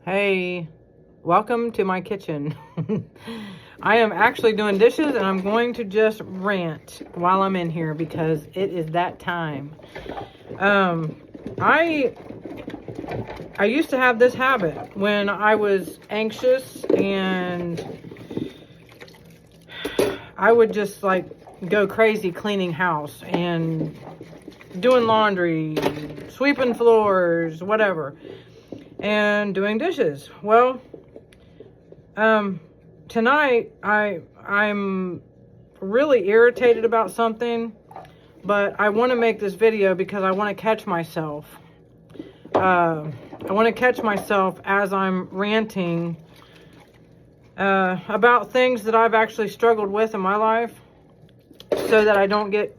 Hey, welcome to my kitchen. I am actually doing dishes and I'm going to just rant while I'm in here because it is that time. I used to have this habit when I was anxious, and I would just like go crazy cleaning house and doing laundry, sweeping floors, whatever, and doing dishes. Well, tonight I'm really irritated about something, but I want to make this video because I want to catch myself. I want to catch myself as I'm ranting about things that I've actually struggled with in my life, so that I don't get,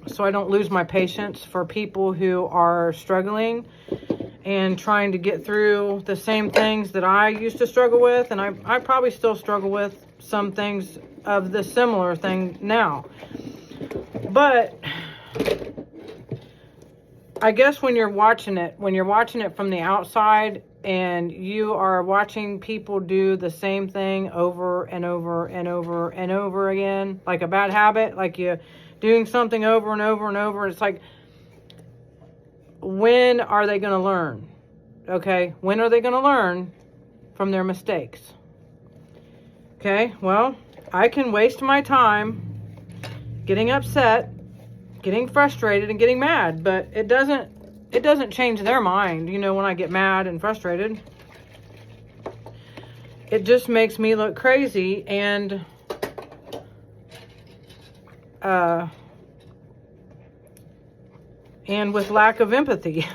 so I don't lose my patience for people who are struggling and trying to get through the same things that I used to struggle with. And I probably still struggle with some things of the similar thing now. But I guess when you're watching it from the outside and you are watching people do the same thing over and over and over and over again, like a bad habit, like you doing something over and over and over, it's like, when are they going to learn? Okay, when are they going to learn from their mistakes? Okay, well, I can waste my time getting upset, getting frustrated, and getting mad, but it doesn't change their mind. When I get mad and frustrated, it just makes me look crazy and with lack of empathy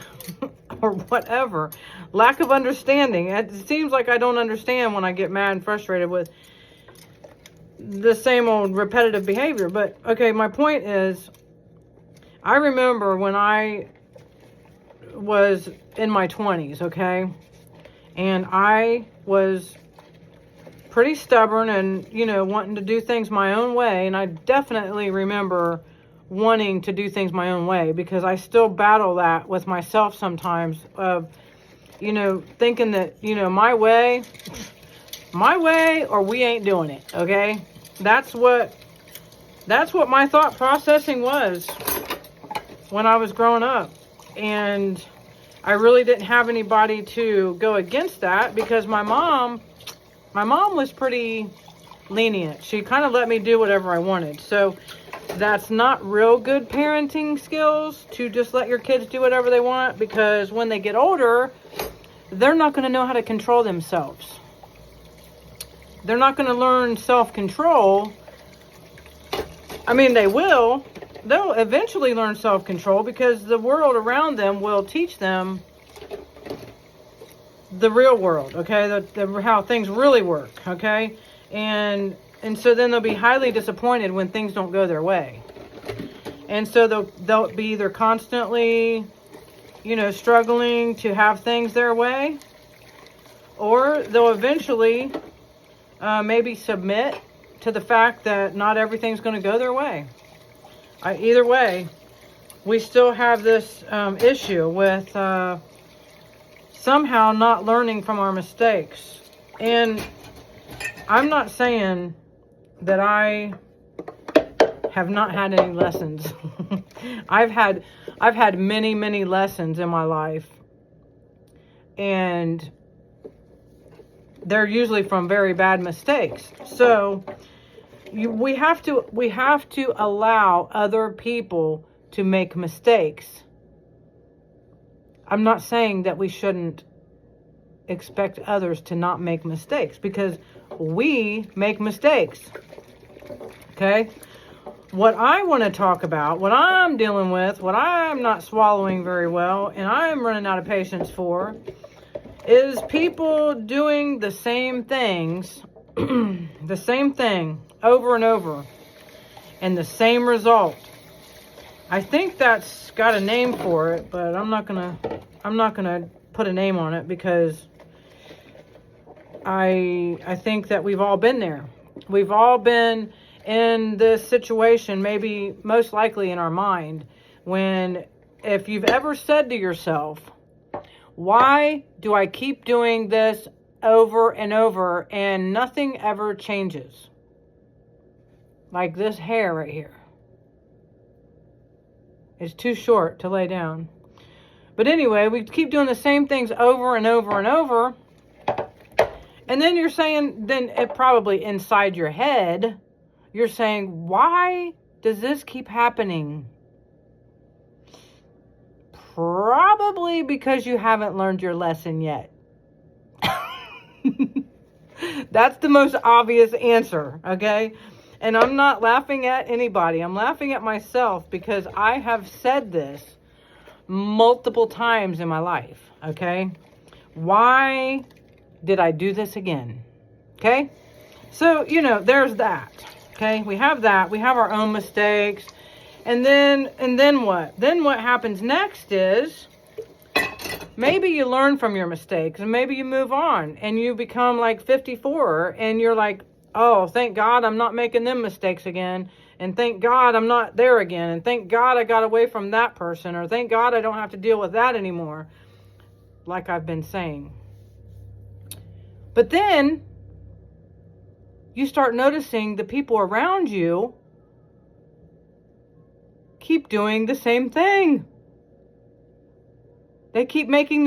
or whatever, lack of understanding. It seems like I don't understand when I get mad and frustrated with the same old repetitive behavior. But okay, my point is, I remember when I was in my 20s, okay, and I was pretty stubborn and, wanting to do things my own way. And I definitely remember wanting to do things my own way, because I still battle that with myself sometimes of, thinking that, my way or we ain't doing it. Okay. That's what my thought processing was when I was growing up. And I really didn't have anybody to go against that, because my mom was pretty lenient. She kind of let me do whatever I wanted. So that's not real good parenting skills, to just let your kids do whatever they want, because when they get older, they're not going to know how to control themselves. They're not going to learn self-control. I mean, they will. They'll eventually learn self-control, because the world around them will teach them the real world, okay? How things really work, okay? And so then they'll be highly disappointed when things don't go their way. And so they'll be either constantly, struggling to have things their way, or they'll eventually maybe submit to the fact that not everything's going to go their way. Either way, we still have this issue with somehow not learning from our mistakes. And I'm not saying that I have not had any lessons. I've had many, many lessons in my life, and they're usually from very bad mistakes. So we have to allow other people to make mistakes. I'm not saying that we shouldn't expect others to not make mistakes, because we make mistakes. Okay? What I want to talk about, what I'm dealing with, what I'm not swallowing very well, and I'm running out of patience for, is people doing the same things, the same thing over and over, and the same result. I think that's got a name for it, but I'm not gonna put a name on it, because I think that we've all been there. We've all been in this situation, maybe most likely in our mind, when, if you've ever said to yourself, Why do I keep doing this over and over and nothing ever changes? Like this hair right here. It's too short to lay down. But anyway, we keep doing the same things over and over and over. And then you're saying, then it probably inside your head, you're saying, why does this keep happening? Probably because you haven't learned your lesson yet. That's the most obvious answer, okay? And I'm not laughing at anybody. I'm laughing at myself because I have said this multiple times in my life, okay? Why did I do this again? Okay? So, there's that. Okay? We have that. We have our own mistakes. And then what? Then what happens next is maybe you learn from your mistakes and maybe you move on and you become like 54 and you're like, oh, thank God I'm not making them mistakes again. And thank God I'm not there again. And thank God I got away from that person. Or thank God I don't have to deal with that anymore. Like I've been saying. But then you start noticing the people around you keep doing the same thing. They keep making